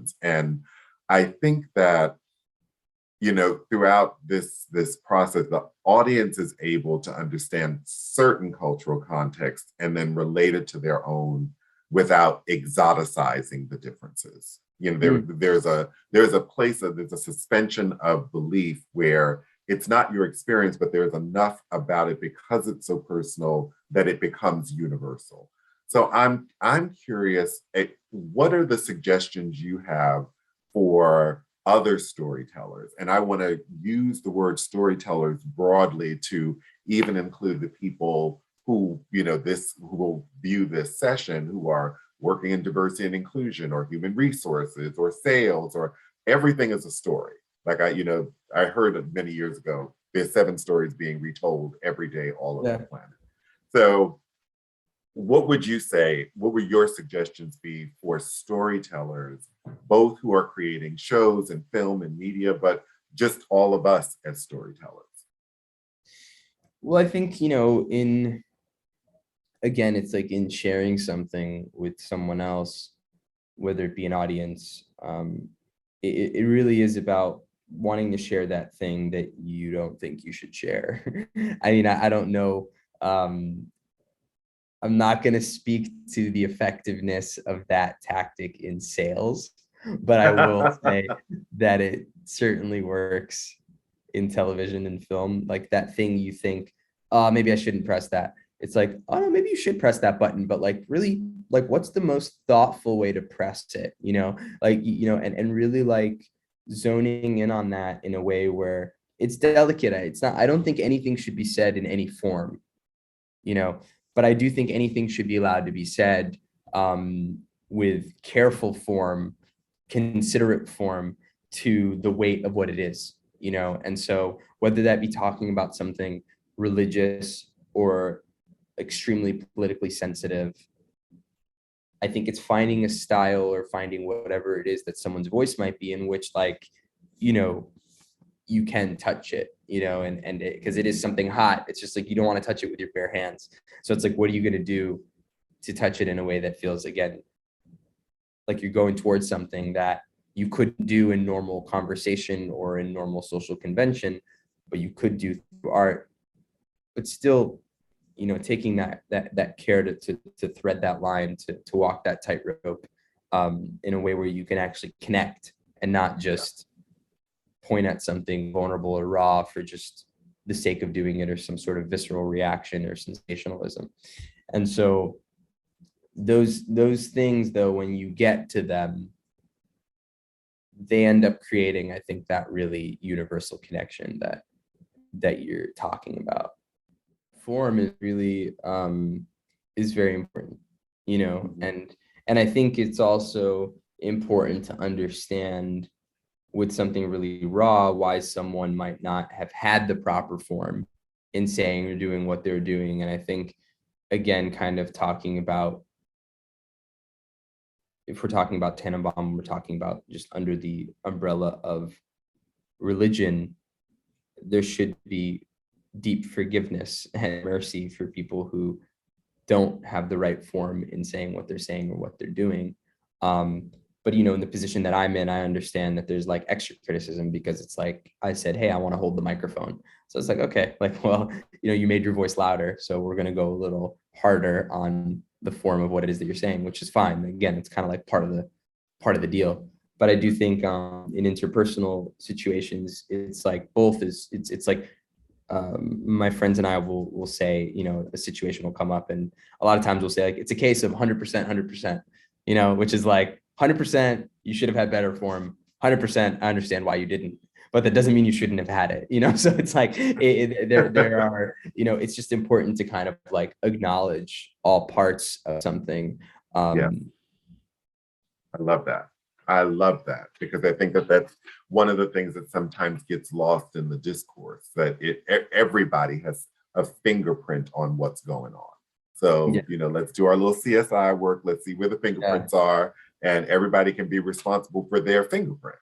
questions. And I think that, throughout this process, the audience is able to understand certain cultural context and then relate it to their own without exoticizing the differences. There's a suspension of belief where it's not your experience, but there's enough about it because it's so personal that it becomes universal. So I'm curious, what are the suggestions you have for other storytellers? And I want to use the word storytellers broadly to even include the people who will view this session, who are working in diversity and inclusion or human resources or sales, or everything is a story. Like I heard many years ago, there's 7 stories being retold every day all over the planet. So what would you say, what would your suggestions be for storytellers, both who are creating shows and film and media, but just all of us as storytellers? Well, I think, again, it's like in sharing something with someone else, whether it be an audience, it really is about wanting to share that thing that you don't think you should share. I mean, I don't know. I'm not going to speak to the effectiveness of that tactic in sales, but I will say that it certainly works in television and film. Like that thing you think, oh, maybe I shouldn't press that. It's like, oh no, maybe you should press that button, but like really, like what's the most thoughtful way to press it, and really like zoning in on that in a way where it's delicate. I don't think anything should be said in any form, but I do think anything should be allowed to be said with careful form, considerate form to the weight of what it is, and so whether that be talking about something religious or extremely politically sensitive, I think it's finding a style or finding whatever it is that someone's voice might be in which you can touch it, and because it is something hot, it's just like, you don't want to touch it with your bare hands. So it's like, what are you going to do to touch it in a way that feels, again, like you're going towards something that you couldn't do in normal conversation or in normal social convention, but you could do through art, but still, taking that care to thread that line, to walk that tightrope in a way where you can actually connect and not just point at something vulnerable or raw for just the sake of doing it, or some sort of visceral reaction or sensationalism. And so those things, though, when you get to them, they end up creating, I think, that really universal connection that you're talking about. Form is really is very important, and I think it's also important to understand with something really raw why someone might not have had the proper form in saying or doing what they're doing. And I think, again, kind of talking about, if we're talking about Tannenbaum, we're talking about just under the umbrella of religion, there should be deep forgiveness and mercy for people who don't have the right form in saying what they're saying or what they're doing. But, in the position that I'm in, I understand that there's like extra criticism, because it's like, I said, hey, I want to hold the microphone. So it's like, okay, like, well, you made your voice louder, so we're going to go a little harder on the form of what it is that you're saying, which is fine. Again, it's kind of like part of the deal. But I do think in interpersonal situations, it's like both it's like, my friends and I will say, a situation will come up, and a lot of times we'll say, like, it's a case of 100%, 100%, which is like 100%, you should have had better form. 100%, I understand why you didn't, but that doesn't mean you shouldn't have had it, so it's like, there are, it's just important to kind of like acknowledge all parts of something. Yeah. I love that, because I think that that's one of the things that sometimes gets lost in the discourse, that everybody has a fingerprint on what's going on. So, let's do our little CSI work. Let's see where the fingerprints are, and everybody can be responsible for their fingerprint.